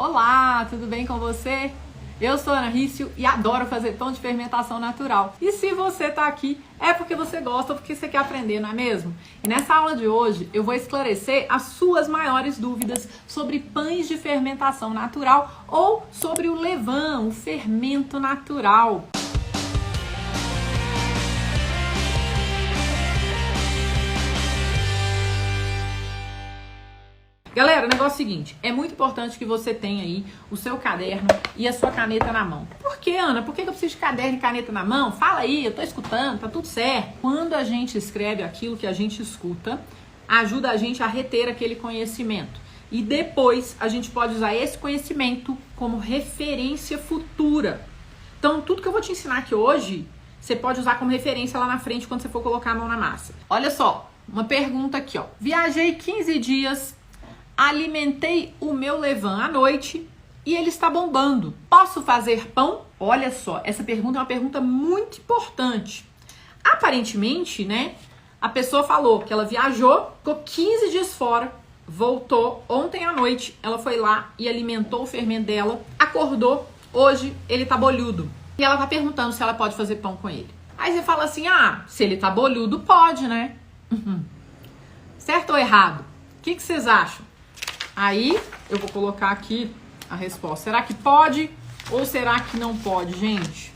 Olá, tudo bem com você? Eu sou Ana Rício e adoro fazer pão de fermentação natural. E se você tá aqui, é porque você gosta ou porque você quer aprender, não é mesmo? E nessa aula de hoje eu vou esclarecer as suas maiores dúvidas sobre pães de fermentação natural ou sobre o levain, o fermento natural. Galera, o negócio é o seguinte, é muito importante que você tenha aí o seu caderno e a sua caneta na mão. Por que, Ana? Por que eu preciso de caderno e caneta na mão? Fala aí, eu tô escutando, tá tudo certo. Quando a gente escreve aquilo que a gente escuta, ajuda a gente a reter aquele conhecimento. E depois a gente pode usar esse conhecimento como referência futura. Então, tudo que eu vou te ensinar aqui hoje, você pode usar como referência lá na frente quando você for colocar a mão na massa. Olha só, uma pergunta aqui, ó. Viajei 15 dias... alimentei o meu levain à noite e ele está bombando. Posso fazer pão? Olha só, essa pergunta é uma pergunta muito importante. Aparentemente, né, a pessoa falou que ela viajou, ficou 15 dias fora, voltou ontem à noite, ela foi lá e alimentou o fermento dela, acordou, hoje ele tá bolhudo. E ela tá perguntando se ela pode fazer pão com ele. Aí você fala assim, se ele tá bolhudo, pode, né? Certo ou errado? O que vocês acham? Aí, eu vou colocar aqui a resposta. Será que pode ou será que não pode, gente?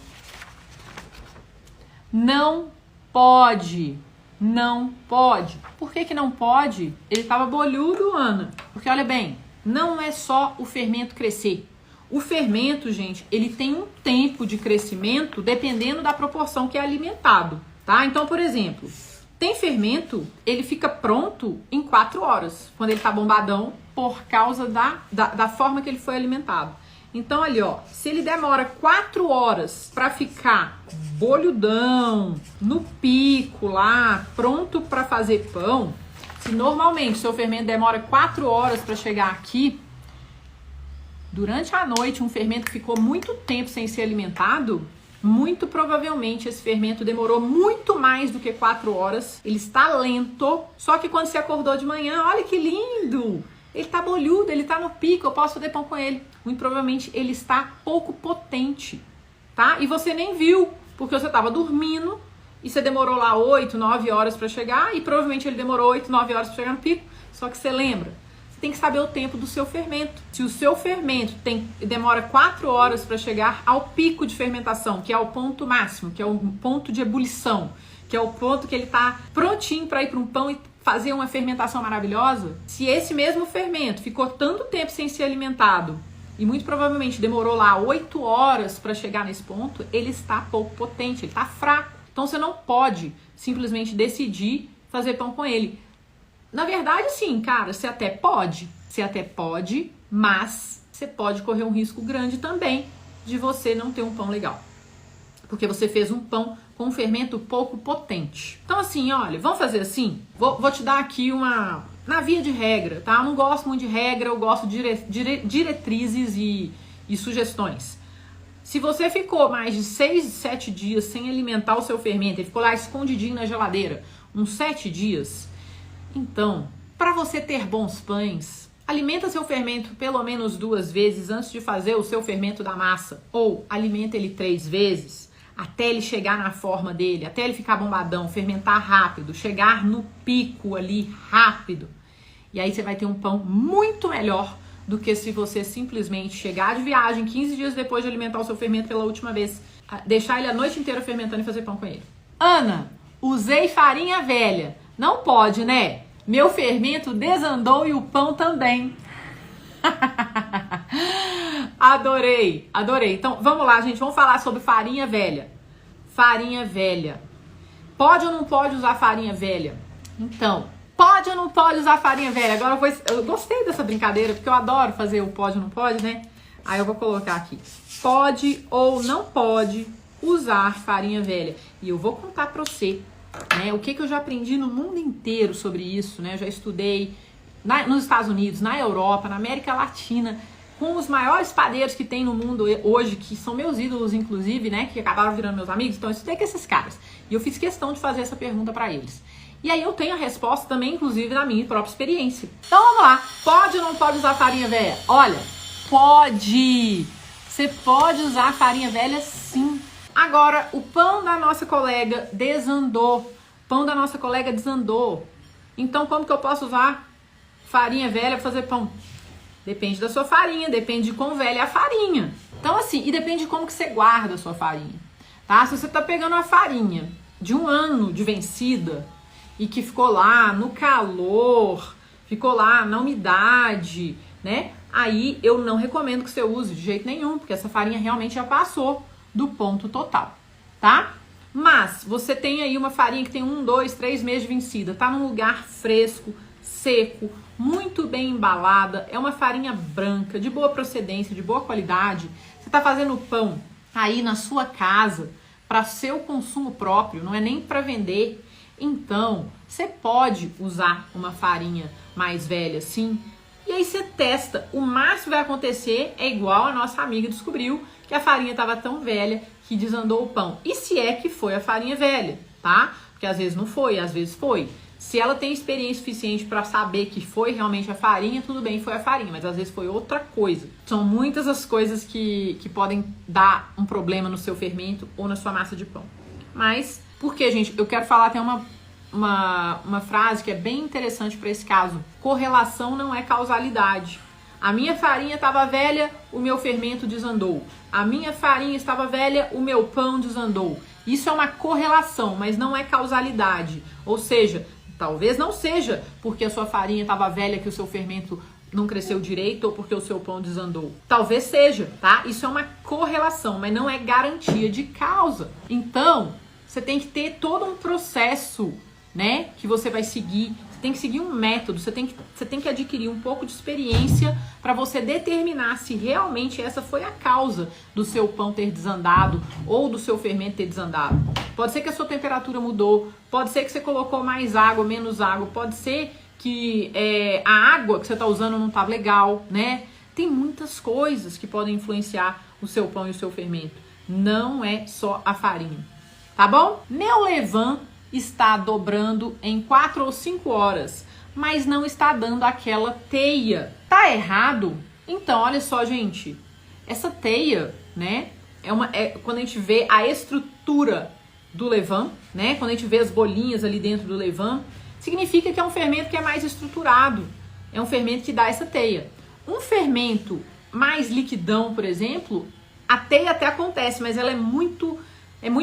Não pode. Não pode. Por que não pode? Ele estava bolhudo, Ana. Porque, olha bem, não é só o fermento crescer. O fermento, gente, ele tem um tempo de crescimento dependendo da proporção que é alimentado, tá? Então, por exemplo... tem fermento, ele fica pronto em 4 horas, quando ele tá bombadão, por causa da forma que ele foi alimentado. Então ali, ó, se ele demora 4 horas para ficar bolhudão, no pico lá, pronto para fazer pão, se normalmente seu fermento demora 4 horas para chegar aqui, durante a noite um fermento que ficou muito tempo sem ser alimentado, muito provavelmente esse fermento demorou muito mais do que 4 horas. Ele está lento. Só que quando você acordou de manhã, olha que lindo! Ele está bolhudo, ele está no pico, eu posso fazer pão com ele. Muito provavelmente ele está pouco potente, tá? E você nem viu, porque você estava dormindo e você demorou lá 8, 9 horas para chegar e provavelmente ele demorou 8, 9 horas para chegar no pico. Só que você lembra? Tem que saber o tempo do seu fermento. Se o seu fermento demora 4 horas para chegar ao pico de fermentação, que é o ponto máximo, que é o ponto de ebulição, que é o ponto que ele está prontinho para ir para um pão e fazer uma fermentação maravilhosa, se esse mesmo fermento ficou tanto tempo sem ser alimentado e muito provavelmente demorou lá 8 horas para chegar nesse ponto, ele está pouco potente, ele está fraco. Então você não pode simplesmente decidir fazer pão com ele. Na verdade, sim, cara, você até pode, mas você pode correr um risco grande também de você não ter um pão legal. Porque você fez um pão com um fermento pouco potente. Então, assim, olha, vamos fazer assim? Vou te dar aqui na via de regra, tá? Eu não gosto muito de regra, eu gosto de diretrizes e sugestões. Se você ficou mais de 6, 7 dias sem alimentar o seu fermento, ele ficou lá escondidinho na geladeira, uns 7 dias... Então, para você ter bons pães, alimenta seu fermento pelo menos 2 vezes antes de fazer o seu fermento da massa. Ou alimenta ele 3 vezes até ele chegar na forma dele, até ele ficar bombadão, fermentar rápido, chegar no pico ali rápido. E aí você vai ter um pão muito melhor do que se você simplesmente chegar de viagem 15 dias depois de alimentar o seu fermento pela última vez, deixar ele a noite inteira fermentando e fazer pão com ele. Ana, usei farinha velha. Não pode, né? Meu fermento desandou e o pão também. Adorei, adorei. Então, vamos lá, gente. Vamos falar sobre farinha velha. Farinha velha. Pode ou não pode usar farinha velha? Então, pode ou não pode usar farinha velha? Agora eu gostei dessa brincadeira, porque eu adoro fazer o pode ou não pode, né? Aí eu vou colocar aqui. Pode ou não pode usar farinha velha. E eu vou contar pra você. O que eu já aprendi no mundo inteiro sobre isso, né? Eu já estudei nos Estados Unidos, na Europa, na América Latina, com os maiores padeiros que tem no mundo hoje, que são meus ídolos, inclusive, né? Que acabaram virando meus amigos. Então eu estudei com esses caras. E eu fiz questão de fazer essa pergunta para eles. E aí eu tenho a resposta também, inclusive, na minha própria experiência. Então vamos lá. Pode ou não pode usar farinha velha? Olha, pode. Você pode usar farinha velha sim. Agora, o pão da nossa colega desandou. Pão da nossa colega desandou. Então, como que eu posso usar farinha velha para fazer pão? Depende da sua farinha, depende de quão velha é a farinha. Então, assim, e depende de como que você guarda a sua farinha, tá? Se você tá pegando uma farinha de 1 ano de vencida e que ficou lá no calor, ficou lá na umidade, né? Aí eu não recomendo que você use de jeito nenhum, porque essa farinha realmente já passou do ponto total, tá? Mas você tem aí uma farinha que tem 1, 2, 3 meses de vencida, tá num lugar fresco, seco, muito bem embalada, é uma farinha branca, de boa procedência, de boa qualidade. Você tá fazendo pão aí na sua casa para seu consumo próprio, não é nem para vender. Então, você pode usar uma farinha mais velha, sim. E aí você testa. O máximo que vai acontecer é igual a nossa amiga descobriu, que a farinha estava tão velha que desandou o pão. E se é que foi a farinha velha, tá? Porque às vezes não foi, às vezes foi. Se ela tem experiência suficiente para saber que foi realmente a farinha, tudo bem, foi a farinha, mas às vezes foi outra coisa. São muitas as coisas que podem dar um problema no seu fermento ou na sua massa de pão. Mas, por que, gente? Eu quero falar, tem uma frase que é bem interessante para esse caso. Correlação não é causalidade. A minha farinha estava velha, o meu fermento desandou. A minha farinha estava velha, o meu pão desandou. Isso é uma correlação, mas não é causalidade. Ou seja, talvez não seja porque a sua farinha estava velha que o seu fermento não cresceu direito ou porque o seu pão desandou. Talvez seja, tá? Isso é uma correlação, mas não é garantia de causa. Então, você tem que ter todo um processo, né, que você vai seguir. Você tem que seguir um método, você tem que adquirir um pouco de experiência para você determinar se realmente essa foi a causa do seu pão ter desandado ou do seu fermento ter desandado. Pode ser que a sua temperatura mudou, pode ser que você colocou mais água, menos água, pode ser que a água que você está usando não está legal, né? Tem muitas coisas que podem influenciar o seu pão e o seu fermento. Não é só a farinha, tá bom? Meu levain está dobrando em 4 ou 5 horas, mas não está dando aquela teia. Tá errado? Então, olha só, gente. Essa teia, né, quando a gente vê a estrutura do levain, né, quando a gente vê as bolinhas ali dentro do levain, significa que é um fermento que é mais estruturado. É um fermento que dá essa teia. Um fermento mais liquidão, por exemplo, a teia até acontece, mas ela é muito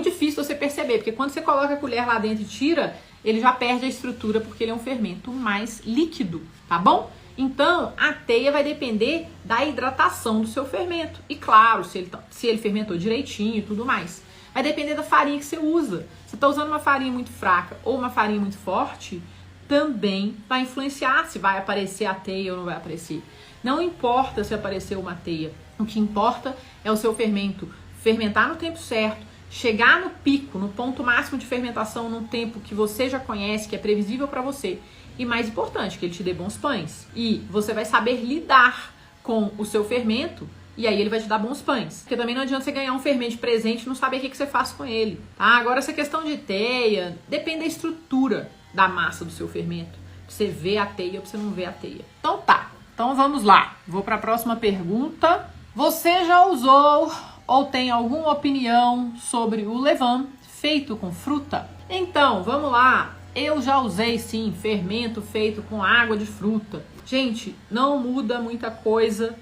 difícil você perceber, porque quando você coloca a colher lá dentro e tira, ele já perde a estrutura porque ele é um fermento mais líquido, tá bom? Então, a teia vai depender da hidratação do seu fermento. E claro, se ele fermentou direitinho e tudo mais. Vai depender da farinha que você usa. Se você está usando uma farinha muito fraca ou uma farinha muito forte, também vai influenciar se vai aparecer a teia ou não vai aparecer. Não importa se apareceu uma teia. O que importa é o seu fermento fermentar no tempo certo, chegar no pico, no ponto máximo de fermentação, num tempo que você já conhece, que é previsível para você. E mais importante, que ele te dê bons pães. E você vai saber lidar com o seu fermento, e aí ele vai te dar bons pães. Porque também não adianta você ganhar um fermento de presente e não saber o que você faz com ele, tá? Agora, essa questão de teia, depende da estrutura da massa do seu fermento. Pra você ver a teia ou pra você não ver a teia. Então tá, então vamos lá. Vou para a próxima pergunta. Você já usou ou tem alguma opinião sobre o levain feito com fruta? Então, vamos lá. Eu já usei sim fermento feito com água de fruta. Gente, não muda muita coisa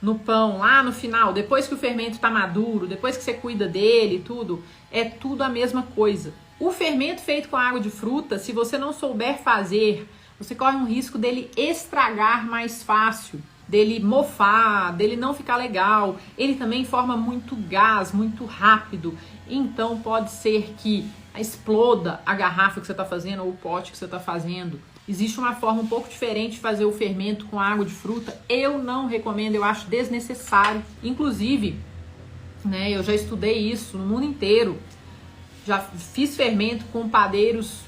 no pão lá no final, depois que o fermento tá maduro, depois que você cuida dele e tudo, é tudo a mesma coisa. O fermento feito com água de fruta, se você não souber fazer, você corre um risco dele estragar mais fácil, dele mofar, dele não ficar legal. Ele também forma muito gás, muito rápido. Então pode ser que exploda a garrafa que você está fazendo ou o pote que você está fazendo. Existe uma forma um pouco diferente de fazer o fermento com água de fruta. Eu não recomendo, eu acho desnecessário. Inclusive, né, eu já estudei isso no mundo inteiro. Já fiz fermento com padeiros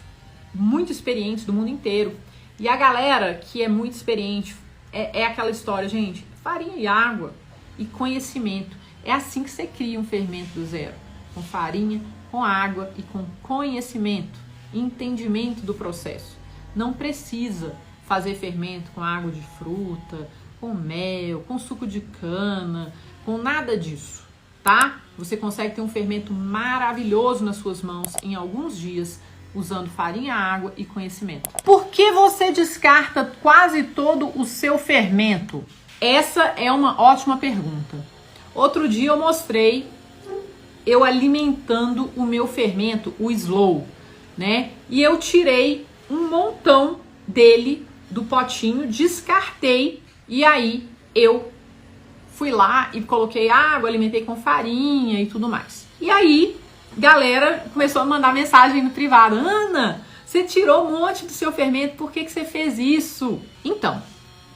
muito experientes do mundo inteiro. E a galera que é muito experiente, é aquela história, gente, farinha e água e conhecimento. É assim que você cria um fermento do zero. Com farinha, com água e com conhecimento, entendimento do processo. Não precisa fazer fermento com água de fruta com mel, com suco de cana, com nada disso, tá? Você consegue ter um fermento maravilhoso nas suas mãos em alguns dias, usando farinha, água e conhecimento. Por que você descarta quase todo o seu fermento? Essa é uma ótima pergunta. Outro dia eu mostrei eu alimentando o meu fermento, o Slow, né? E eu tirei um montão dele do potinho, descartei e aí eu fui lá e coloquei água, alimentei com farinha e tudo mais. E aí, galera começou a mandar mensagem no privado. Ana, você tirou um monte do seu fermento, por que você fez isso? Então,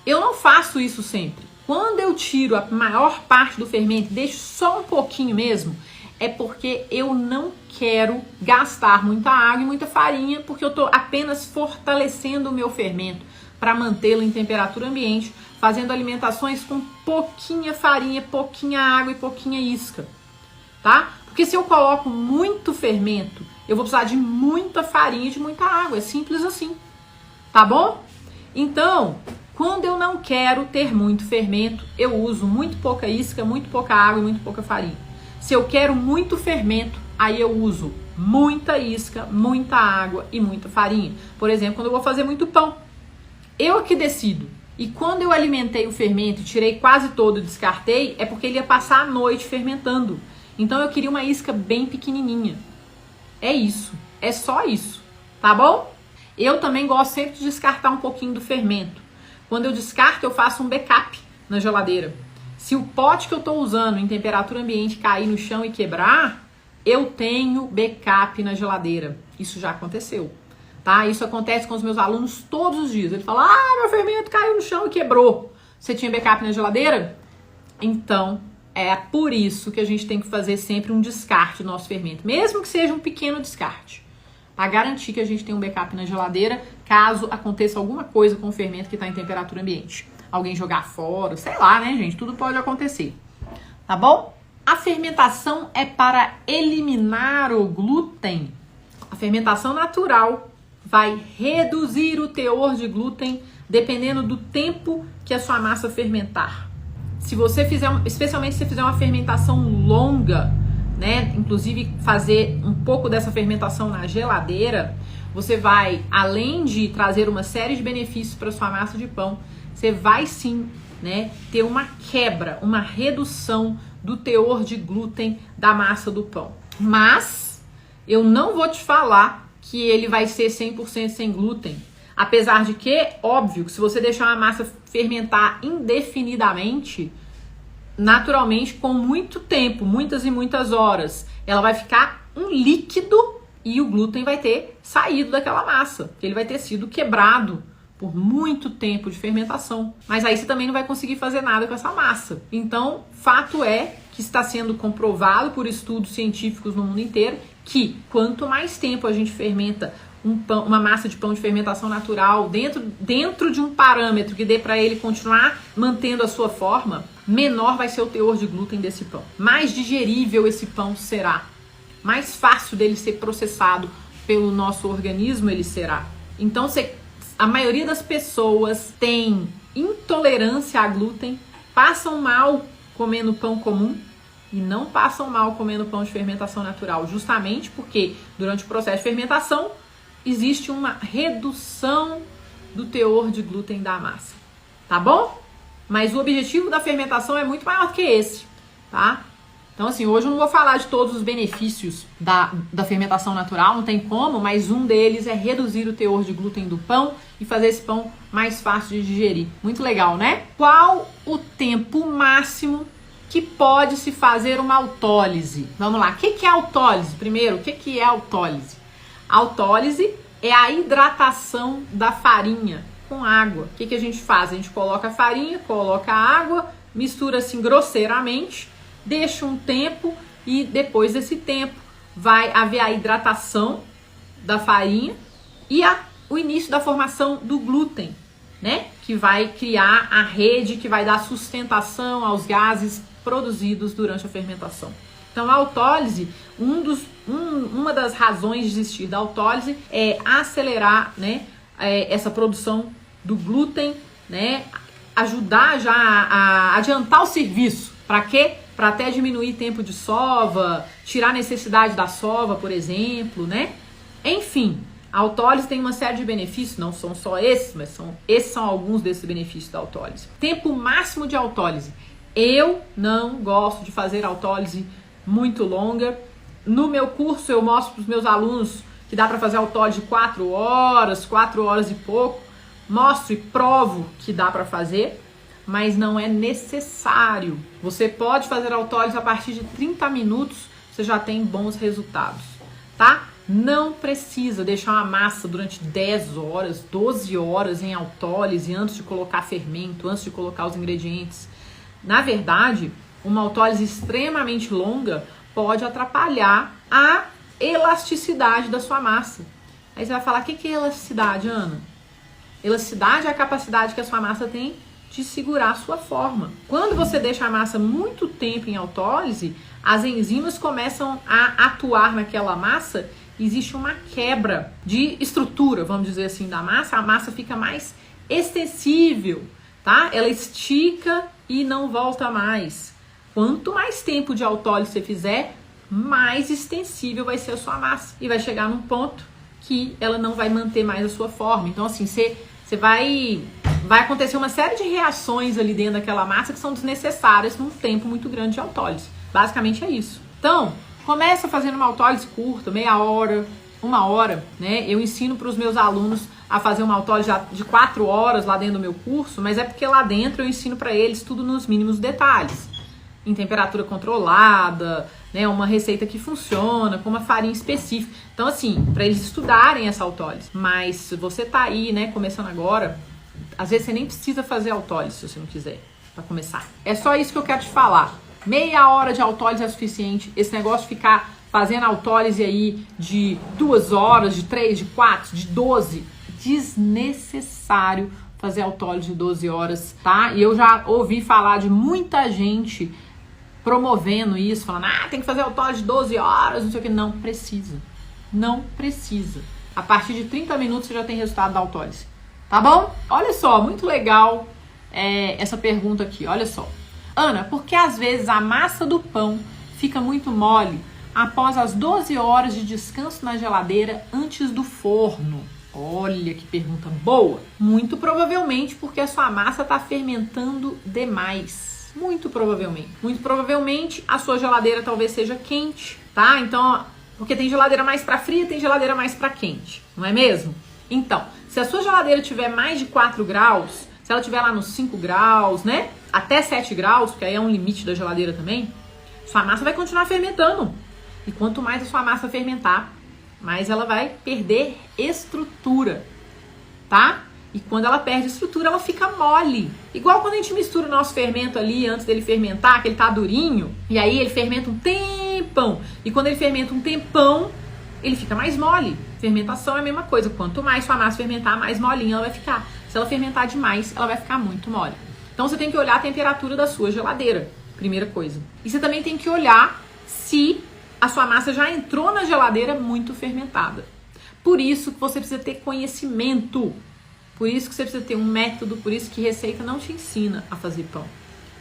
eu não faço isso sempre. Quando eu tiro a maior parte do fermento, deixo só um pouquinho mesmo, é porque eu não quero gastar muita água e muita farinha, porque eu estou apenas fortalecendo o meu fermento para mantê-lo em temperatura ambiente, fazendo alimentações com pouquinha farinha, pouquinha água e pouquinha isca, tá? Porque se eu coloco muito fermento, eu vou precisar de muita farinha e de muita água, é simples assim, tá bom? Então, quando eu não quero ter muito fermento, eu uso muito pouca isca, muito pouca água e muito pouca farinha. Se eu quero muito fermento, aí eu uso muita isca, muita água e muita farinha. Por exemplo, quando eu vou fazer muito pão, eu que decido. E quando eu alimentei o fermento e tirei quase todo e descartei, é porque ele ia passar a noite fermentando. Então eu queria uma isca bem pequenininha. É isso, é só isso, tá bom? Eu também gosto sempre de descartar um pouquinho do fermento. Quando eu descarto, eu faço um backup na geladeira. Se o pote que eu estou usando em temperatura ambiente cair no chão e quebrar, eu tenho backup na geladeira. Isso já aconteceu, tá? Isso acontece com os meus alunos todos os dias. Ele fala, meu fermento caiu no chão e quebrou. Você tinha backup na geladeira? Então, é por isso que a gente tem que fazer sempre um descarte do nosso fermento, mesmo que seja um pequeno descarte, para garantir que a gente tem um backup na geladeira, caso aconteça alguma coisa com o fermento que está em temperatura ambiente. Alguém jogar fora, sei lá, né, gente? Tudo pode acontecer, tá bom? A fermentação é para eliminar o glúten. A fermentação natural vai reduzir o teor de glúten dependendo do tempo que a sua massa fermentar. Se você fizer, especialmente se você fizer uma fermentação longa, né, inclusive fazer um pouco dessa fermentação na geladeira, você vai, além de trazer uma série de benefícios para sua massa de pão, você vai sim, né, ter uma quebra, uma redução do teor de glúten da massa do pão. Mas eu não vou te falar que ele vai ser 100% sem glúten. Apesar de que, óbvio, que se você deixar uma massa fermentar indefinidamente, naturalmente, com muito tempo, muitas e muitas horas, ela vai ficar um líquido e o glúten vai ter saído daquela massa. Ele vai ter sido quebrado por muito tempo de fermentação. Mas aí você também não vai conseguir fazer nada com essa massa. Então, fato é que está sendo comprovado por estudos científicos no mundo inteiro que quanto mais tempo a gente fermenta uma massa de pão de fermentação natural dentro de um parâmetro que dê para ele continuar mantendo a sua forma, menor vai ser o teor de glúten desse pão. Mais digerível esse pão será. Mais fácil dele ser processado pelo nosso organismo ele será. Então, a maioria das pessoas tem intolerância a glúten, passam mal comendo pão comum e não passam mal comendo pão de fermentação natural, justamente porque durante o processo de fermentação existe uma redução do teor de glúten da massa, tá bom? Mas o objetivo da fermentação é muito maior que esse, tá? Então, assim, hoje eu não vou falar de todos os benefícios da fermentação natural, não tem como, mas um deles é reduzir o teor de glúten do pão e fazer esse pão mais fácil de digerir. Muito legal, né? Qual o tempo máximo que pode se fazer uma autólise? Vamos lá, o que é autólise? Primeiro, o que é autólise? Autólise é a hidratação da farinha com água. O que a gente faz? A gente coloca a farinha, coloca a água, mistura assim grosseiramente, deixa um tempo e depois desse tempo vai haver a hidratação da farinha e o início da formação do glúten, né? Que vai criar a rede que vai dar sustentação aos gases produzidos durante a fermentação. Então a autólise, uma das razões de existir da autólise é acelerar, né, essa produção do glúten, né? ajudar já a adiantar o serviço. Para quê? Para até diminuir tempo de sova, tirar a necessidade da sova, por exemplo, né? Enfim, a autólise tem uma série de benefícios, não são só esses, mas esses são alguns desses benefícios da autólise. Tempo máximo de autólise. Eu não gosto de fazer autólise muito longa. No meu curso eu mostro para os meus alunos que dá para fazer autólise de 4 horas e pouco. Mostro e provo que dá para fazer, mas não é necessário. Você pode fazer autólise a partir de 30 minutos, você já tem bons resultados, tá? Não precisa deixar uma massa durante 10 horas, 12 horas em autólise antes de colocar fermento, antes de colocar os ingredientes. Na verdade, uma autólise extremamente longa pode atrapalhar a elasticidade da sua massa. Aí você vai falar, o que é elasticidade, Ana? Elasticidade é a capacidade que a sua massa tem de segurar a sua forma. Quando você deixa a massa muito tempo em autólise, as enzimas começam a atuar naquela massa, existe uma quebra de estrutura, vamos dizer assim, da massa, a massa fica mais extensível, tá? Ela estica e não volta mais. Quanto mais tempo de autólise você fizer, mais extensível vai ser a sua massa e vai chegar num ponto que ela não vai manter mais a sua forma. Então assim, você vai acontecer uma série de reações ali dentro daquela massa que são desnecessárias num tempo muito grande de autólise. Basicamente é isso. Então, começa fazendo uma autólise curta, meia hora, 1 hora, né? Eu ensino para os meus alunos a fazer uma autólise de 4 horas lá dentro do meu curso, mas é porque lá dentro eu ensino para eles tudo nos mínimos detalhes. Em temperatura controlada, né? Uma receita que funciona, com uma farinha específica. Então, assim, para eles estudarem essa autólise. Mas se você tá aí, né, começando agora, às vezes você nem precisa fazer autólise se você não quiser, para começar. É só isso que eu quero te falar. Meia hora de autólise é suficiente. Esse negócio de ficar fazendo autólise aí de 2 horas, de 3, de 4, de 12, desnecessário fazer autólise de 12 horas, tá? E eu já ouvi falar de muita gente promovendo isso, falando, tem que fazer autólise de 12 horas, não sei o que. Não precisa. Não precisa. A partir de 30 minutos você já tem resultado da autólise. Tá bom? Olha só, muito legal essa pergunta aqui, olha só. Ana, por que às vezes a massa do pão fica muito mole após as 12 horas de descanso na geladeira antes do forno? Olha que pergunta boa. Muito provavelmente porque a sua massa está fermentando demais. Muito provavelmente. Muito provavelmente a sua geladeira talvez seja quente, tá? Então, porque tem geladeira mais para fria, tem geladeira mais para quente, não é mesmo? Então, se a sua geladeira tiver mais de 4 graus, se ela tiver lá nos 5 graus, né? Até 7 graus, porque aí é um limite da geladeira também, sua massa vai continuar fermentando. E quanto mais a sua massa fermentar, mais ela vai perder estrutura, tá? E quando ela perde estrutura, ela fica mole. Igual quando a gente mistura o nosso fermento ali, antes dele fermentar, que ele tá durinho, e aí ele fermenta um tempão. E quando ele fermenta um tempão, ele fica mais mole. Fermentação é a mesma coisa. Quanto mais sua massa fermentar, mais molinha ela vai ficar. Se ela fermentar demais, ela vai ficar muito mole. Então você tem que olhar a temperatura da sua geladeira, primeira coisa. E você também tem que olhar se a sua massa já entrou na geladeira muito fermentada. Por isso que você precisa ter conhecimento. Por isso que você precisa ter um método, por isso que receita não te ensina a fazer pão.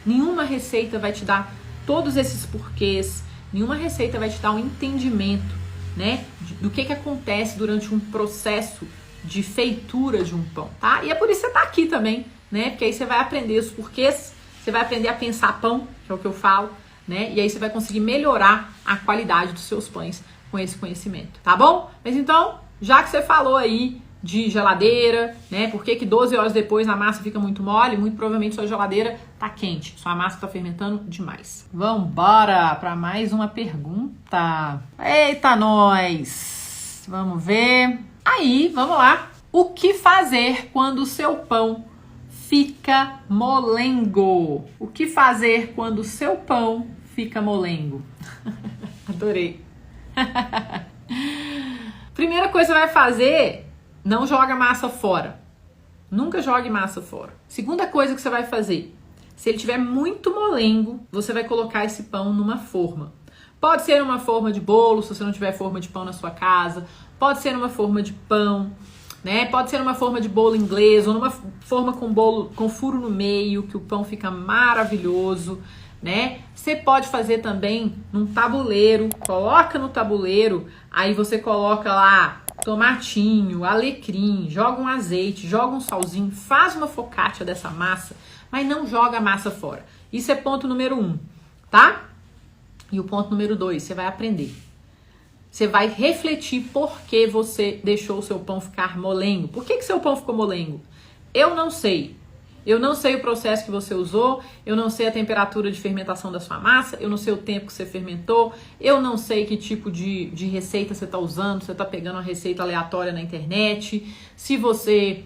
Nenhuma receita vai te dar todos esses porquês, nenhuma receita vai te dar um entendimento, né, do que acontece durante um processo de feitura de um pão, tá? E é por isso que você tá aqui também, né? Porque aí você vai aprender os porquês, você vai aprender a pensar pão, que é o que eu falo, né? E aí você vai conseguir melhorar a qualidade dos seus pães com esse conhecimento, tá bom? Mas então, já que você falou aí de geladeira, né? Por que 12 horas depois a massa fica muito mole? Muito provavelmente sua geladeira tá quente, sua massa tá fermentando demais. Vambora para mais uma pergunta. Eita, nós! Vamos ver. Aí, vamos lá. O que fazer quando o seu pão fica molengo? O que fazer quando o seu pão fica molengo? Adorei. Primeira coisa que você vai fazer, não joga massa fora. Nunca jogue massa fora. Segunda coisa que você vai fazer, se ele tiver muito molengo, você vai colocar esse pão numa forma. Pode ser uma forma de bolo, se você não tiver forma de pão na sua casa. Pode ser uma forma de pão. né? Pode ser numa forma de bolo inglês ou numa forma com bolo com furo no meio, que o pão fica maravilhoso, né? Você pode fazer também num tabuleiro, coloca no tabuleiro, aí você coloca lá tomatinho, alecrim, joga um azeite, joga um salzinho, faz uma focaccia dessa massa, mas não joga a massa fora. Isso é ponto número 1, tá? E o ponto número 2, você vai aprender. Você vai refletir por que você deixou o seu pão ficar molengo. Por que seu pão ficou molengo? Eu não sei. Eu não sei o processo que você usou, eu não sei a temperatura de fermentação da sua massa, eu não sei o tempo que você fermentou, eu não sei que tipo de receita você está usando, você está pegando uma receita aleatória na internet, se você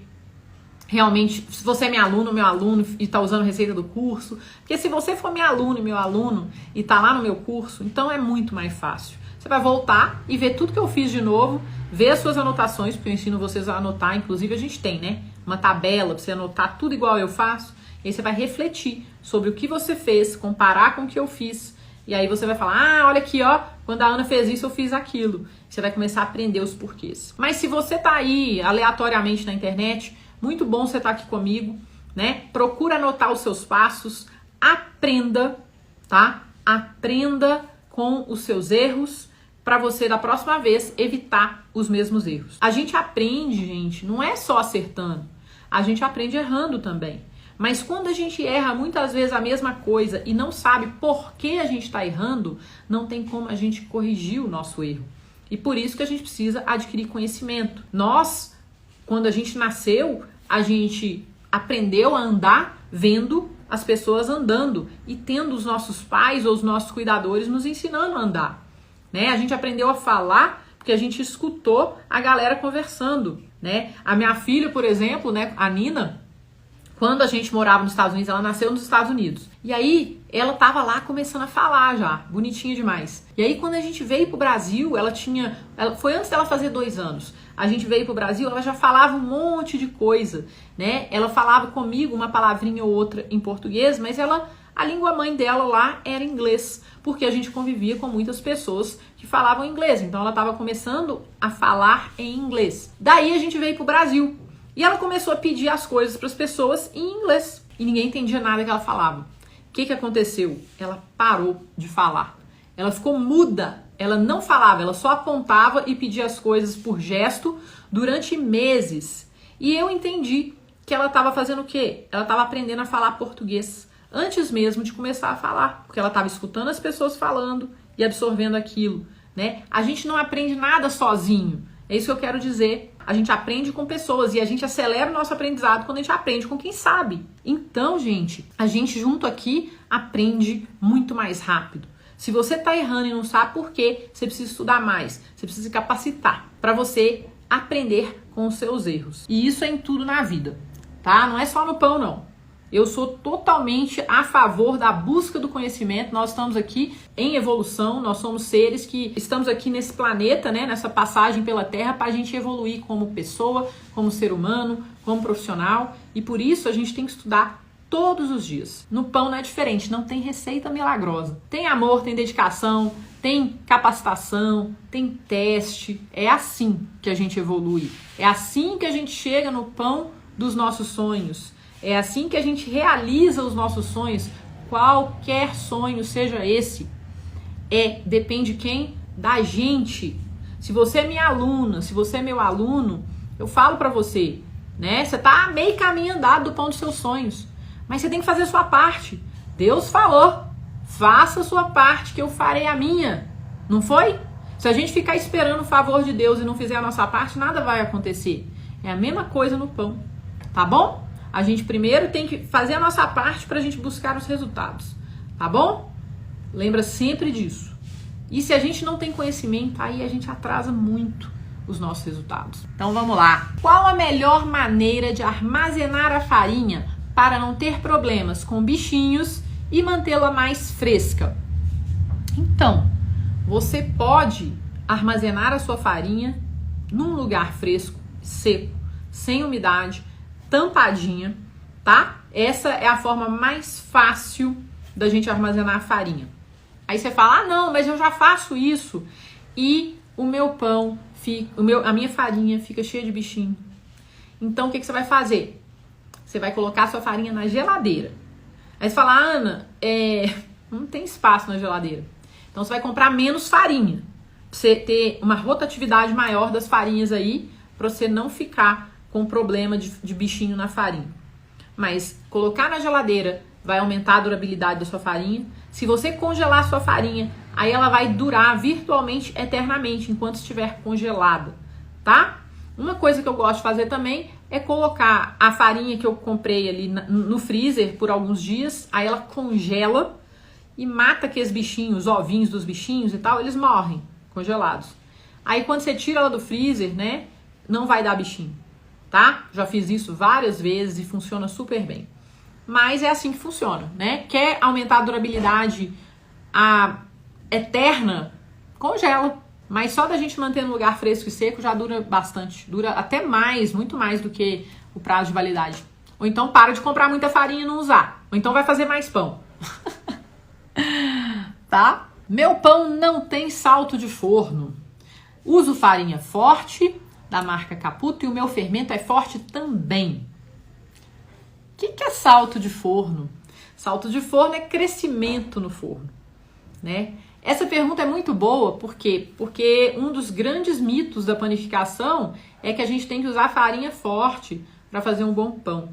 realmente, se você é meu aluno e está usando receita do curso, porque se você for meu aluno e está lá no meu curso, então é muito mais fácil. Você vai voltar e ver tudo que eu fiz de novo, ver as suas anotações, porque eu ensino vocês a anotar, inclusive a gente tem, né? Uma tabela para você anotar tudo igual eu faço, e aí você vai refletir sobre o que você fez, comparar com o que eu fiz, e aí você vai falar, olha aqui, ó, quando a Ana fez isso, eu fiz aquilo. Você vai começar a aprender os porquês. Mas se você tá aí aleatoriamente na internet, muito bom você estar aqui comigo, né? Procura anotar os seus passos, aprenda, tá? Aprenda com os seus erros, para você, da próxima vez, evitar os mesmos erros. A gente aprende, gente, não é só acertando. A gente aprende errando também. Mas quando a gente erra muitas vezes a mesma coisa e não sabe por que a gente está errando, não tem como a gente corrigir o nosso erro. E por isso que a gente precisa adquirir conhecimento. Nós, quando a gente nasceu, a gente aprendeu a andar vendo as pessoas andando e tendo os nossos pais ou os nossos cuidadores nos ensinando a andar. Né? A gente aprendeu a falar porque a gente escutou a galera conversando, né? A minha filha, por exemplo, né, a Nina, quando a gente morava nos Estados Unidos, ela nasceu nos Estados Unidos. E aí, ela tava lá começando a falar já, bonitinha demais. E aí, quando a gente veio pro Brasil, foi antes dela fazer 2 anos. A gente veio pro Brasil, ela já falava um monte de coisa, né? Ela falava comigo uma palavrinha ou outra em português, mas a língua mãe dela lá era inglês, porque a gente convivia com muitas pessoas que falavam inglês. Então ela estava começando a falar em inglês. Daí a gente veio pro Brasil e ela começou a pedir as coisas para as pessoas em inglês e ninguém entendia nada que ela falava. O que aconteceu? Ela parou de falar. Ela ficou muda. Ela não falava, ela só apontava e pedia as coisas por gesto durante meses. E eu entendi que ela estava fazendo o quê? Ela estava aprendendo a falar português antes mesmo de começar a falar, porque ela estava escutando as pessoas falando e absorvendo aquilo, né? A gente não aprende nada sozinho, é isso que eu quero dizer. A gente aprende com pessoas e a gente acelera o nosso aprendizado quando a gente aprende com quem sabe. Então, gente, a gente junto aqui aprende muito mais rápido. Se você tá errando e não sabe por quê, você precisa estudar mais, você precisa se capacitar para você aprender com os seus erros. E isso é em tudo na vida, tá? Não é só no pão, não. Eu sou totalmente a favor da busca do conhecimento. Nós estamos aqui em evolução, nós somos seres que estamos aqui nesse planeta, né, nessa passagem pela Terra, para a gente evoluir como pessoa, como ser humano, como profissional. E por isso a gente tem que estudar todos os dias. No pão não é diferente, não tem receita milagrosa. Tem amor, tem dedicação, tem capacitação, tem teste. É assim que a gente evolui. É assim que a gente chega no pão dos nossos sonhos. É assim que a gente realiza os nossos sonhos, qualquer sonho seja esse. Depende de quem? Da gente. Se você é minha aluna, se você é meu aluno, eu falo pra você, né? Você tá meio caminho andado do pão dos seus sonhos. Mas você tem que fazer a sua parte. Deus falou, faça a sua parte que eu farei a minha. Não foi? Se a gente ficar esperando o favor de Deus e não fizer a nossa parte, nada vai acontecer. É a mesma coisa no pão, tá bom? A gente primeiro tem que fazer a nossa parte para a gente buscar os resultados, tá bom? Lembra sempre disso. E se a gente não tem conhecimento, aí a gente atrasa muito os nossos resultados. Então vamos lá. Qual a melhor maneira de armazenar a farinha para não ter problemas com bichinhos e mantê-la mais fresca? Então, você pode armazenar a sua farinha num lugar fresco, seco, sem umidade, tampadinha, tá? Essa é a forma mais fácil da gente armazenar a farinha. Aí você fala, não, mas eu já faço isso e o meu pão, a minha farinha fica cheia de bichinho. Então, o que você vai fazer? Você vai colocar a sua farinha na geladeira. Aí você fala, Ana, não tem espaço na geladeira. Então, você vai comprar menos farinha. Pra você ter uma rotatividade maior das farinhas aí, para você não ficar com problema de bichinho na farinha. Mas colocar na geladeira vai aumentar a durabilidade da sua farinha. Se você congelar a sua farinha, aí ela vai durar virtualmente eternamente, enquanto estiver congelada, tá? Uma coisa que eu gosto de fazer também é colocar a farinha que eu comprei ali no freezer por alguns dias, aí ela congela e mata aqueles bichinhos, os ovinhos dos bichinhos e tal, eles morrem congelados. Aí quando você tira ela do freezer, né, não vai dar bichinho, tá? Já fiz isso várias vezes e funciona super bem. Mas é assim que funciona, né? Quer aumentar a durabilidade eterna? Congela. Mas só da gente manter no lugar fresco e seco já dura bastante. Dura até mais, muito mais do que o prazo de validade. Ou então para de comprar muita farinha e não usar. Ou então vai fazer mais pão. Tá? Meu pão não tem salto de forno. Uso farinha forte, da marca Caputo, e o meu fermento é forte também. O que é salto de forno? Salto de forno é crescimento no forno, né? Essa pergunta é muito boa, por quê? Porque um dos grandes mitos da panificação é que a gente tem que usar farinha forte para fazer um bom pão,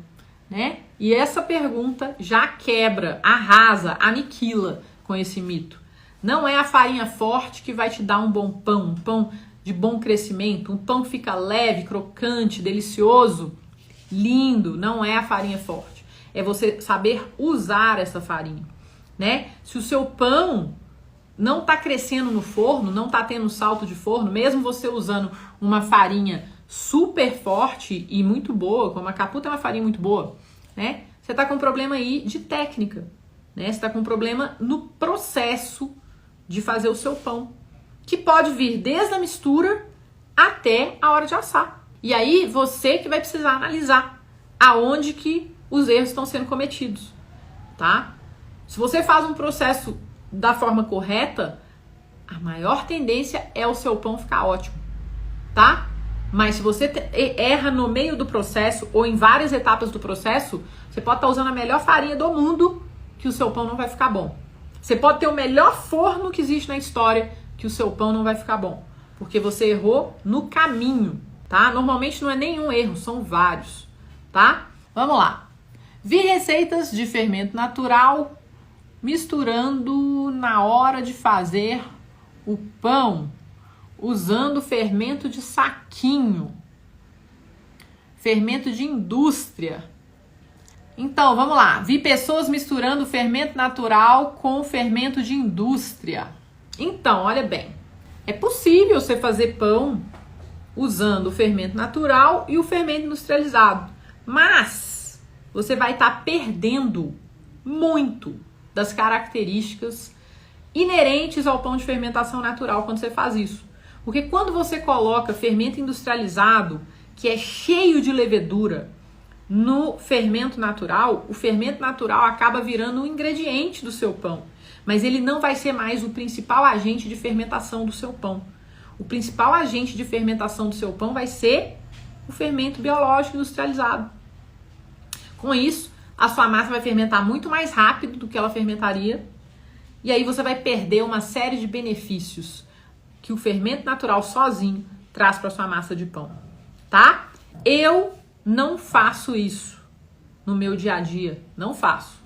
né? E essa pergunta já quebra, arrasa, aniquila com esse mito. Não é a farinha forte que vai te dar um bom pão, um pão de bom crescimento, um pão que fica leve, crocante, delicioso, lindo. Não é a farinha forte. É você saber usar essa farinha, né? Se o seu pão não tá crescendo no forno, não tá tendo salto de forno, mesmo você usando uma farinha super forte e muito boa, como a Caputo é uma farinha muito boa, né? Você tá com um problema aí de técnica, né? Você tá com um problema no processo de fazer o seu pão, que pode vir desde a mistura até a hora de assar. E aí você que vai precisar analisar aonde que os erros estão sendo cometidos, tá? Se você faz um processo da forma correta, a maior tendência é o seu pão ficar ótimo, tá? Mas se você erra no meio do processo ou em várias etapas do processo, você pode estar usando a melhor farinha do mundo, que o seu pão não vai ficar bom. Você pode ter o melhor forno que existe na história, que o seu pão não vai ficar bom, porque você errou no caminho, tá? Normalmente não é nenhum erro, são vários, tá? Vamos lá. Vi receitas de fermento natural misturando na hora de fazer o pão, usando fermento de saquinho, fermento de indústria. Então, vamos lá. Vi pessoas misturando fermento natural com fermento de indústria. Então, olha bem. É possível você fazer pão usando o fermento natural e o fermento industrializado. Mas você vai estar perdendo muito das características inerentes ao pão de fermentação natural quando você faz isso. Porque quando você coloca fermento industrializado, que é cheio de levedura, no fermento natural, o fermento natural acaba virando um ingrediente do seu pão. Mas ele não vai ser mais o principal agente de fermentação do seu pão. O principal agente de fermentação do seu pão vai ser o fermento biológico industrializado. Com isso, a sua massa vai fermentar muito mais rápido do que ela fermentaria. E aí você vai perder uma série de benefícios que o fermento natural sozinho traz para sua massa de pão, tá? Eu não faço isso no meu dia a dia, não faço,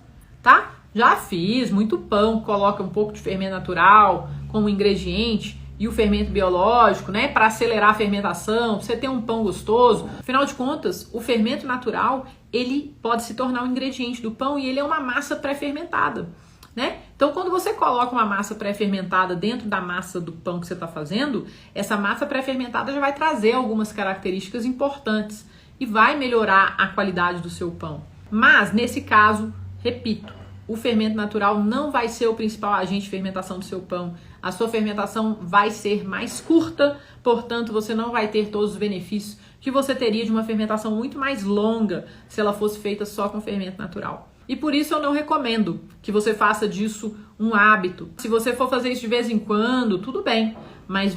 tá? Já fiz muito pão, coloca um pouco de fermento natural como ingrediente e o fermento biológico, né, para acelerar a fermentação, pra você ter um pão gostoso. Afinal de contas, o fermento natural, ele pode se tornar um ingrediente do pão e ele é uma massa pré-fermentada, né? Então, quando você coloca uma massa pré-fermentada dentro da massa do pão que você está fazendo, essa massa pré-fermentada já vai trazer algumas características importantes e vai melhorar a qualidade do seu pão. Mas, nesse caso, repito, o fermento natural não vai ser o principal agente de fermentação do seu pão. A sua fermentação vai ser mais curta, portanto, você não vai ter todos os benefícios que você teria de uma fermentação muito mais longa se ela fosse feita só com fermento natural. E por isso eu não recomendo que você faça disso um hábito. Se você for fazer isso de vez em quando, tudo bem, mas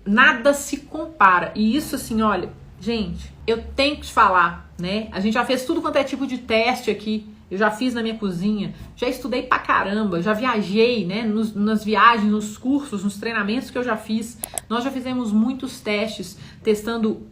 nada se compara. E isso, assim, olha, Gente, eu tenho que te falar, né? A gente já fez tudo quanto é tipo de teste aqui. Eu já fiz na minha cozinha, já estudei pra caramba, já viajei, né? Nas viagens, nos cursos, nos treinamentos que eu já fiz. Nós já fizemos muitos testes, testando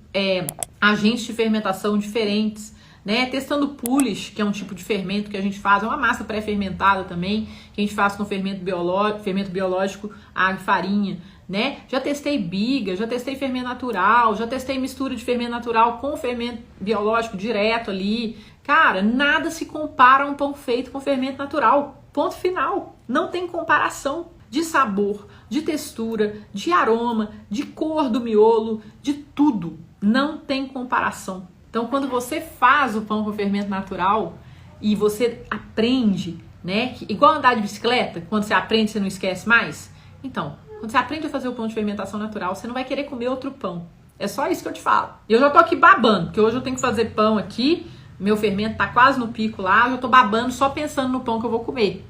agentes de fermentação diferentes, né? Testando Polish, que é um tipo de fermento que a gente faz, é uma massa pré-fermentada também, que a gente faz com fermento biológico, água e farinha, né? Já testei biga, já testei fermento natural, já testei mistura de fermento natural com fermento biológico direto ali. Cara, nada se compara a um pão feito com fermento natural. Ponto final. Não tem comparação de sabor, de textura, de aroma, de cor do miolo, de tudo. Não tem comparação. Então, quando você faz o pão com fermento natural e você aprende, né? Igual andar de bicicleta, quando você aprende, você não esquece mais. Então, quando você aprende a fazer o pão de fermentação natural, você não vai querer comer outro pão. É só isso que eu te falo. Eu já tô aqui babando, porque hoje eu tenho que fazer pão aqui. Meu fermento tá quase no pico lá, eu tô babando só pensando no pão que eu vou comer.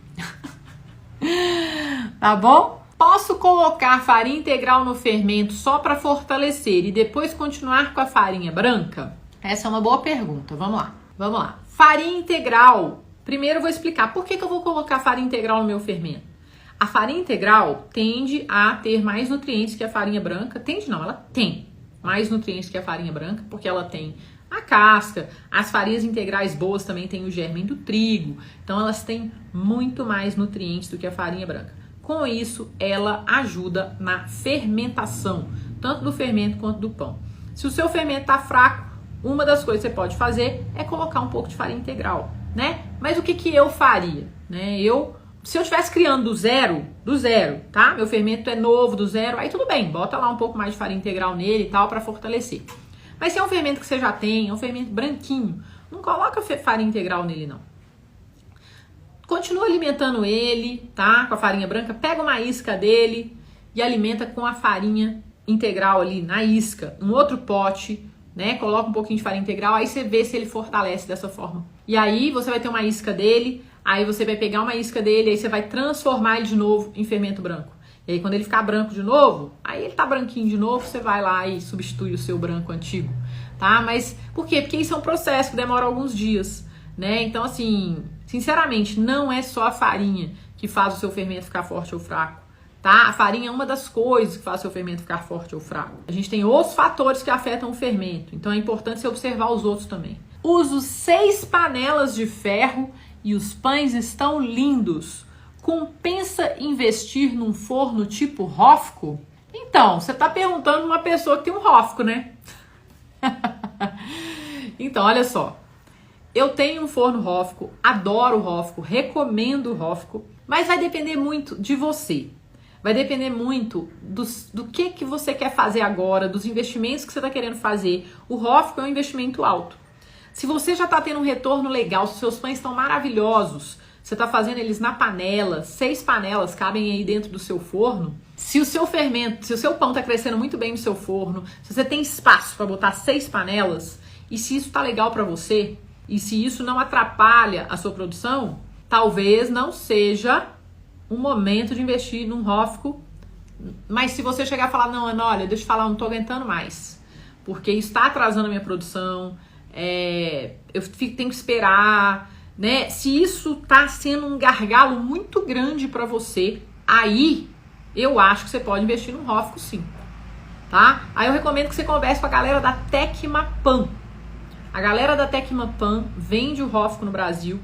Tá bom? Posso colocar farinha integral no fermento só para fortalecer e depois continuar com a farinha branca? Essa é uma boa pergunta. Vamos lá. Farinha integral. Primeiro eu vou explicar por que eu vou colocar farinha integral no meu fermento. A farinha integral tende a ter mais nutrientes que a farinha branca. Tende não, ela tem mais nutrientes que a farinha branca, porque ela tem a casca. As farinhas integrais boas também têm o germe do trigo. Então elas têm muito mais nutrientes do que a farinha branca. Com isso, ela ajuda na fermentação, tanto do fermento quanto do pão. Se o seu fermento está fraco, uma das coisas que você pode fazer é colocar um pouco de farinha integral, né? Mas o que eu faria, né? Se eu estivesse criando do zero, tá? Meu fermento é novo, do zero, aí tudo bem, bota lá um pouco mais de farinha integral nele e tal para fortalecer. Mas se é um fermento que você já tem, é um fermento branquinho, não coloca farinha integral nele, não. Continua alimentando ele, tá? Com a farinha branca, pega uma isca dele e alimenta com a farinha integral ali na isca, um outro pote, né? Coloca um pouquinho de farinha integral, aí você vê se ele fortalece dessa forma. E aí você vai ter uma isca dele, aí você vai pegar uma isca dele, aí você vai transformar ele de novo em fermento branco. E aí quando ele ficar branco de novo, aí ele tá branquinho de novo, você vai lá e substitui o seu branco antigo, tá? Mas por quê? Porque isso é um processo que demora alguns dias, né? Então assim, sinceramente, não é só a farinha que faz o seu fermento ficar forte ou fraco, tá? A farinha é uma das coisas que faz o seu fermento ficar forte ou fraco. A gente tem outros fatores que afetam o fermento, então é importante você observar os outros também. Uso 6 panelas de ferro e os pães estão lindos. Compensa investir num forno tipo Hofco? Então, você tá perguntando uma pessoa que tem um Hofco, né? Então, olha só. Eu tenho um forno Hofco, adoro o Hofco, recomendo o Hofco, mas vai depender muito de você. Vai depender muito do que você quer fazer agora, dos investimentos que você está querendo fazer. O Hofco é um investimento alto. Se você já está tendo um retorno legal, se os seus pães estão maravilhosos, você está fazendo eles na panela, 6 panelas cabem aí dentro do seu forno. Se o seu fermento, se o seu pão está crescendo muito bem no seu forno, se você tem espaço para botar 6 panelas, e se isso está legal para você, e se isso não atrapalha a sua produção, talvez não seja um momento de investir num Hofco. Mas se você chegar e falar, não, Ana, olha, deixa eu falar, eu não tô aguentando mais, porque isso está atrasando a minha produção, eu tenho que esperar, né? Se isso tá sendo um gargalo muito grande para você, aí eu acho que você pode investir num Hofco sim, tá? Aí eu recomendo que você converse com a galera da Tecmapan. A galera da Tecmapan vende o Hofco no Brasil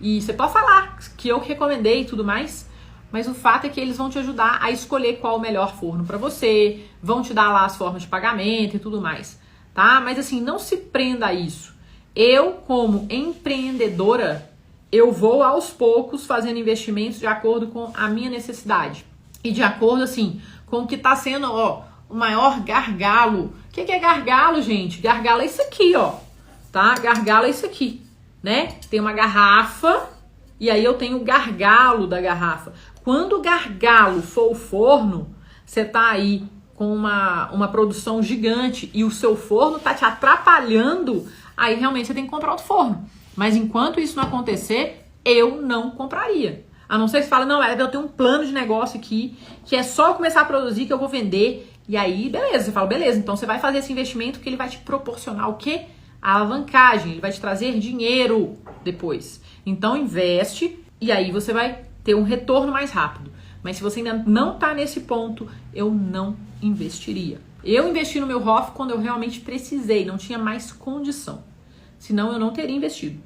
e você pode falar que eu recomendei e tudo mais, mas o fato é que eles vão te ajudar a escolher qual o melhor forno para você, vão te dar lá as formas de pagamento e tudo mais, tá? Mas assim, não se prenda a isso. Eu, como empreendedora, eu vou aos poucos fazendo investimentos de acordo com a minha necessidade e de acordo, assim, com o que tá sendo, ó, o maior gargalo. O que é gargalo, gente? Gargalo é isso aqui, ó, tá? Gargalo é isso aqui, né? Tem uma garrafa e aí eu tenho o gargalo da garrafa. Quando o gargalo for o forno, você tá aí com uma produção gigante e o seu forno tá te atrapalhando, aí realmente você tem que comprar outro forno. Mas enquanto isso não acontecer, eu não compraria. A não ser que você fale, não, eu tenho um plano de negócio aqui, que é só eu começar a produzir que eu vou vender. E aí, beleza, você fala, beleza, então você vai fazer esse investimento que ele vai te proporcionar o quê? A alavancagem, ele vai te trazer dinheiro depois. Então, investe e aí você vai ter um retorno mais rápido. Mas se você ainda não tá nesse ponto, eu não investiria. Eu investi no meu ROF quando eu realmente precisei, não tinha mais condição. Senão eu não teria investido,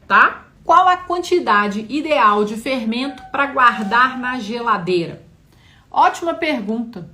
tá? Qual a quantidade ideal de fermento para guardar na geladeira? Ótima pergunta.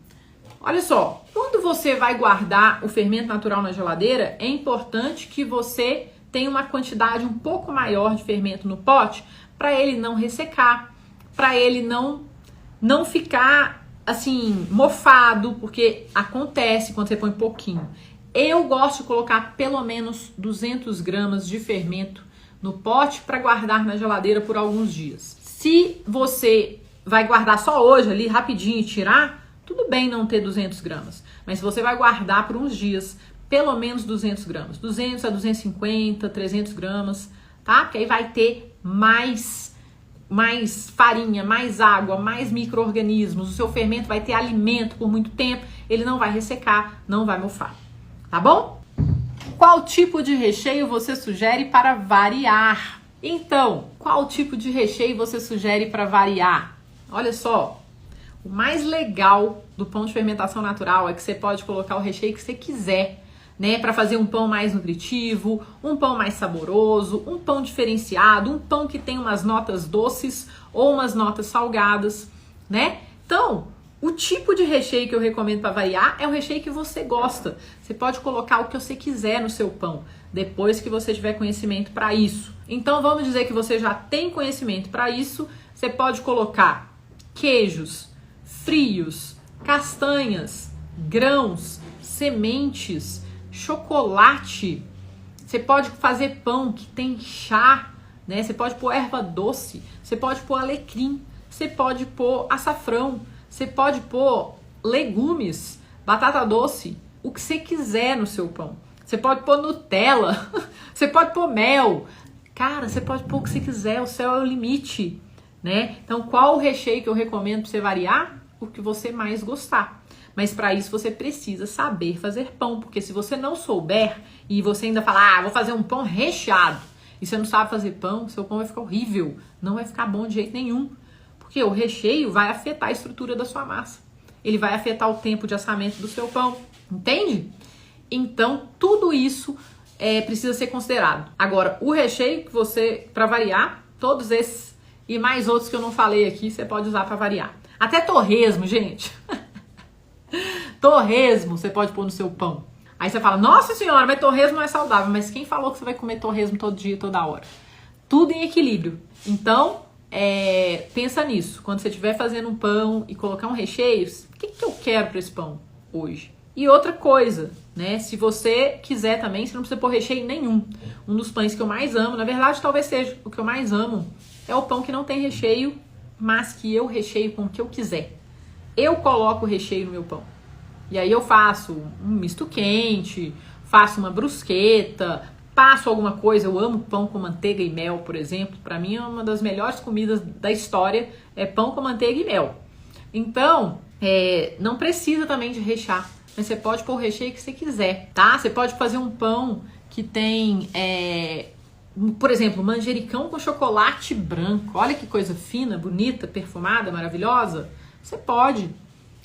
Olha só, quando você vai guardar o fermento natural na geladeira, é importante que você tenha uma quantidade um pouco maior de fermento no pote para ele não ressecar, para ele não ficar assim mofado, porque acontece quando você põe pouquinho. Eu gosto de colocar pelo menos 200 gramas de fermento no pote para guardar na geladeira por alguns dias. Se você vai guardar só hoje ali rapidinho e tirar, tudo bem não ter 200 gramas. Mas se você vai guardar por uns dias, pelo menos 200 gramas. 200 a 250, 300 gramas, tá? Porque aí vai ter mais farinha, mais água, mais micro-organismos. O seu fermento vai ter alimento por muito tempo. Ele não vai ressecar, não vai mofar. Tá bom? Qual tipo de recheio você sugere para variar? Então, qual tipo de recheio você sugere para variar? Olha só, o mais legal do pão de fermentação natural é que você pode colocar o recheio que você quiser, né? Para fazer um pão mais nutritivo, um pão mais saboroso, um pão diferenciado, um pão que tem umas notas doces ou umas notas salgadas, né? Então, o tipo de recheio que eu recomendo para variar é o recheio que você gosta. Você pode colocar o que você quiser no seu pão, depois que você tiver conhecimento para isso. Então vamos dizer que você já tem conhecimento para isso, você pode colocar queijos, frios, castanhas, grãos, sementes, chocolate. Você pode fazer pão que tem chá, né? Você pode pôr erva doce, você pode pôr alecrim, você pode pôr açafrão. Você pode pôr legumes, batata doce, o que você quiser no seu pão. Você pode pôr Nutella, você pode pôr mel. Cara, você pode pôr o que você quiser, o céu é o limite, né? Então, qual o recheio que eu recomendo para você variar? O que você mais gostar. Mas para isso você precisa saber fazer pão, porque se você não souber e você ainda falar, vou fazer um pão recheado, e você não sabe fazer pão, seu pão vai ficar horrível, não vai ficar bom de jeito nenhum. Porque o recheio vai afetar a estrutura da sua massa. Ele vai afetar o tempo de assamento do seu pão. Entende? Então, tudo isso precisa ser considerado. Agora, o recheio que você, para variar, todos esses e mais outros que eu não falei aqui, você pode usar para variar. Até torresmo, gente. Torresmo você pode pôr no seu pão. Aí você fala, nossa senhora, mas torresmo não é saudável. Mas quem falou que você vai comer torresmo todo dia, toda hora? Tudo em equilíbrio. Então, pensa nisso. Quando você estiver fazendo um pão e colocar um recheio, o que eu quero para esse pão hoje? E outra coisa, né? Se você quiser também, você não precisa pôr recheio nenhum. Um dos pães que eu mais amo, na verdade talvez seja o que eu mais amo, é o pão que não tem recheio, mas que eu recheio com o que eu quiser. Eu coloco o recheio no meu pão. E aí eu faço um misto quente, faço uma brusqueta, passo alguma coisa. Eu amo pão com manteiga e mel, por exemplo. Para mim é uma das melhores comidas da história, é pão com manteiga e mel. Então, não precisa também de rechear, mas você pode pôr o recheio que você quiser, tá? Você pode fazer um pão que tem, por exemplo, manjericão com chocolate branco. Olha que coisa fina, bonita, perfumada, maravilhosa. Você pode,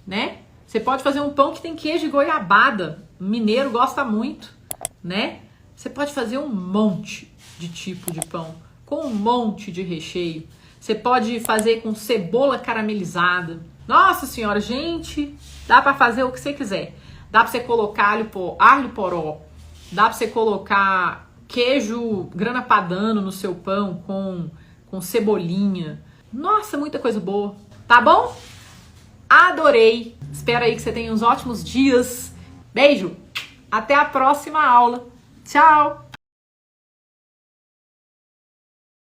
né? Você pode fazer um pão que tem queijo e goiabada. O mineiro gosta muito, né? Você pode fazer um monte de tipo de pão, com um monte de recheio. Você pode fazer com cebola caramelizada. Nossa senhora, gente, dá pra fazer o que você quiser. Dá pra você colocar alho poró. Dá pra você colocar queijo grana padano no seu pão com cebolinha. Nossa, muita coisa boa. Tá bom? Adorei. Espero aí que você tenha uns ótimos dias. Beijo. Até a próxima aula. Tchau!